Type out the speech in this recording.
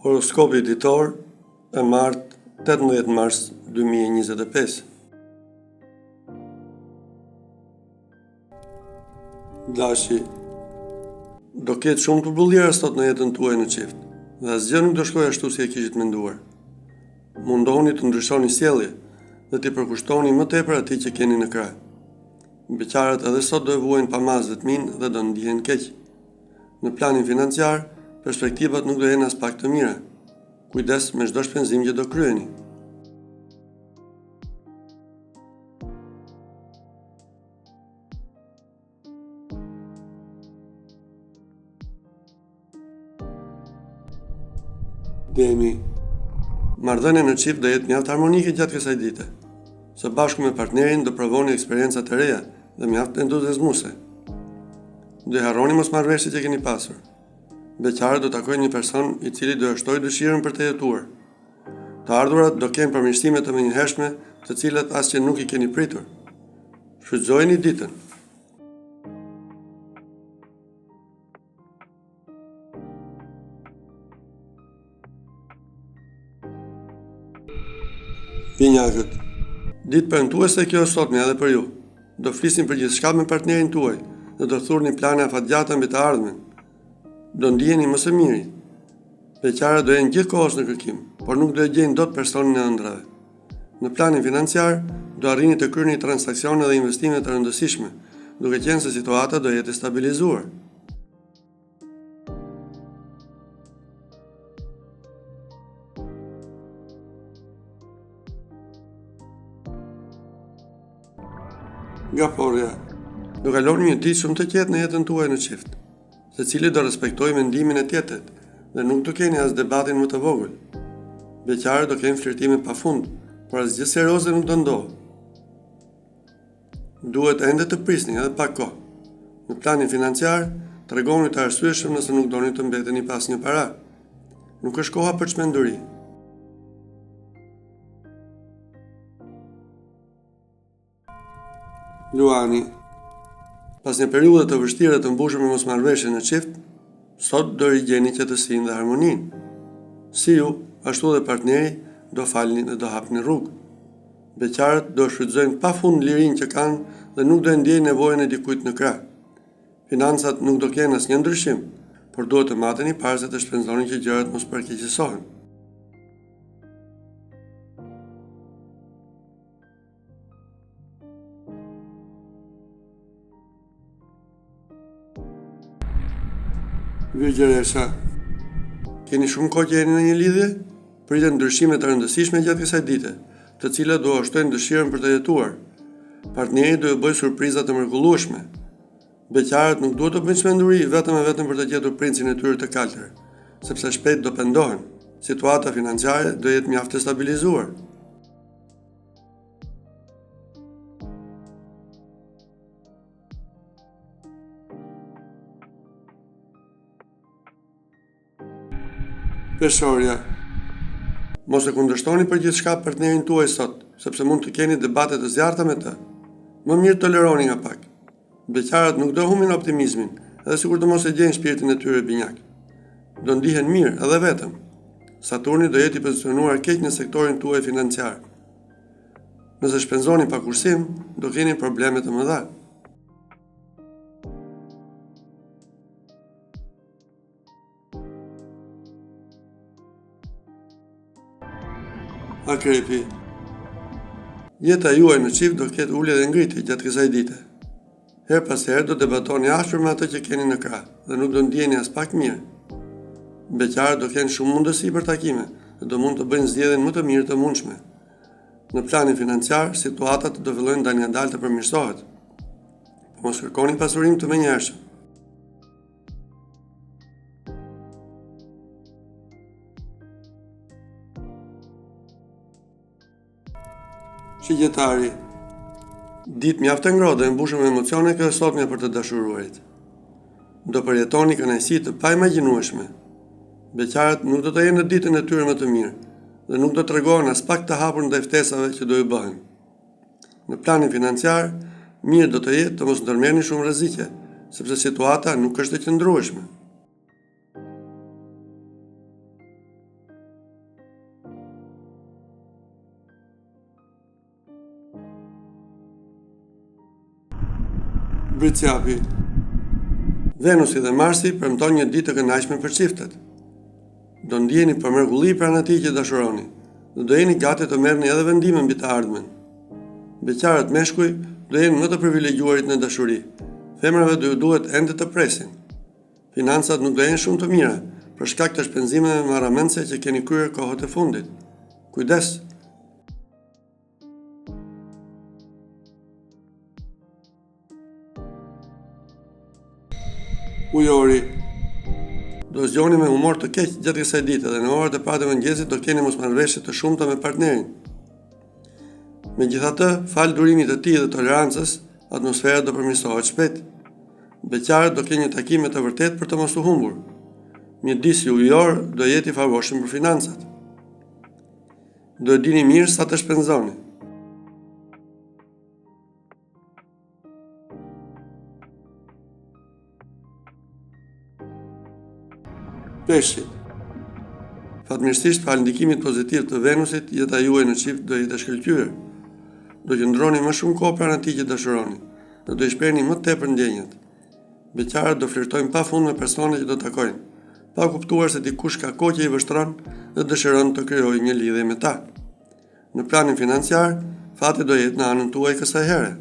Horoskopi ditor e martë 18 mars 2025. Dashi, do ketë shumë të bullira sot në jetën tuaj në çift, dhe asgjë nuk do shkojë ashtu si e kishit menduar. Mundohuni të ndryshoni sjellje dhe t'i përkushtoni më tepër atij që keni në krah. Beqarët edhe sot do e vuajnë pa mazë vetmin dhe do ndihen keq. Në planin financiar, perspektivat nuk do jenë as pak të mira. Kujdes me çdo shpenzim që do kryeni. Demi, marrëdhënia në çift do jetë mjaft harmonike gjatë kësaj dite. Së bashku me partnerin do provoni eksperienca të reja dhe mjaft entuziazmuese. Do e harroni mosmarrveshjet që keni pasur. Beqarët do takojnë një person i cili do e shtojë dëshirën për të jetuar. Të ardhurat do kenë përmirësime të menjëhershme, të cilat asgjë nuk i keni pritur. Shfrytëzojeni ditën. Binjakët, ditë premtuese kjo është sotme edhe për ju. Do flisni për gjithçka me partnerin tuaj dhe do thurni plane afatgjata mbi të ardhmen. Do ndiheni më së miri. Beqarët do jenë gjithkohës në kërkim, por nuk do e gjejnë dot personin e ëndrave. Në planin financiar, do arrini të kryeni transaksione dhe investime të rëndësishme, duke qenë se situata do jetë e stabilizuar. Nga porja, do kaloni një ditë shumë të qetë në jetën tuaj në çift. Secili do respektojë mendimin e tjetrit dhe nuk do keni as debatin më të vogël. Beqarët do kenë flirtime pafund, por asgjë serioze nuk do ndodhë. Duhet ende të prisni edhe pak kohë. Në planin financiar, tregoni të arsyeshëm nëse nuk doni të mbeteni pas një para. Nuk është koha për çmenduri. Luani, pas një periudhe të vështire të mbushur me mosmarrveshje në çift, sot do rigjeni qetësinë dhe harmoninë. Si ju, ashtu dhe partneri do falni dhe do hapni rrugë. Beqarët do shfrytëzojnë pafund lirinë që kanë dhe nuk do ndjejnë nevojën e dikujt në krah. Financat nuk do kenë asnjë ndryshim, por duhet të mateni para se të shpenzoni që gjërat mos përkeqësohen. Virgjëresha, keni shumë kohë që jeni në një lidhje? Priten ndryshime të rëndësishme gjatë kësaj dite, të cilat do ushtojnë dëshirën për të jetuar. Partneri do ju bëjë surpriza të mrekullueshme. Beqarët nuk duhet të bëjnë çmenduri vetëm për të gjetur princin e tyre të kaltër, sepse shpejt do pendohen. Situata financiare do jetë mjaft e stabilizuar. Peshorja, mos e kundërshtoni për gjithçka partnerin tuaj sot, sepse mund të keni debate të zjarrta me të. Më mirë toleroni nga pak. Beqarët nuk do humbin optimizmin, edhe sikur të mos e gjejnë shpirtin e tyre binjak. Do ndihen mirë edhe vetëm. Saturni do jetë i pozicionuar keq në sektorin tuaj financiar. Nëse shpenzoni pa kursim, do keni probleme të mëdha. Akrepi, jeta juaj në çift do ketë ulje dhe ngritje gjatë kësaj dite. Her pas here do debatoni ashpër me atë që keni në krah dhe nuk do ndjeheni as pak mirë. Beqarët do kenë shumë mundësi për takime dhe do mund të bëjnë zgjedhjen më të mirë të mundshme. Në planin financiar, situatat do fillojnë dalë të përmirësohet. Mos kërkoni pasurim të menjëhershëm. Shigjetari, ditë mjaft e ngrohtë dhe mbushur me emocione kjo sotme për të dashuruarit. Do përjetoni kënaqësi të paimagjinueshme. Beqarët nuk do të jenë në ditën e tyre më të mirë dhe nuk do të tregohen as pak të hapur ndaj ftesave që do ju bëhen. Në planin financiar, mirë do të jetë të mos ndërmerrni shumë rreziqe, sepse situata nuk është e qëndrueshme. Britsjapi. Venusi dhe Marsi premton një ditë të kënaqshme për çiftet. Do ndjeni për mrekulli pranë atij që dashuroni, dhe do jeni gati të merrni edhe vendime mbi të ardhmen. Beqarët meshkuj do jenë më të privilegjuarit në dashuri. Femrave do ju duhet ende të presin. Financat nuk do jenë shumë të mira, për shkak të shpenzimeve marramendse që keni kryer kohët e fundit. Kujdes! Ujori. Do zgjoni me humor të keq gjatë kësaj dite dhe në orët e parë të mëngjesit do keni mosmarrëveshje të shumta me partnerin. Megjithatë, fal durimit të tij dhe tolerancës, atmosfera do përmirësohet shpejt. Beqarët do kenë një takim me të vërtetë për të mos u humbur. Mjedisi ujor do jetë i favorshëm për financat. Do e dini mirë sa të shpenzoni. Peshqit. Fatmirësisht pas ndikimit pozitiv të Venusit, jeta juaj në çift do jetë e shkëlqyer. Do qëndroni më shumë kohë pranë atij që dashuroni, dhe do i shprehni më tepër ndjenjat. Beqarët do flirtojnë pafund me personat që do takojnë, pa kuptuar se dikush ka kohë që i vështron dhe dëshiron të krijojë një lidhje me ta. Në planin financiar, fati do jetë në anën tuaj kësaj here.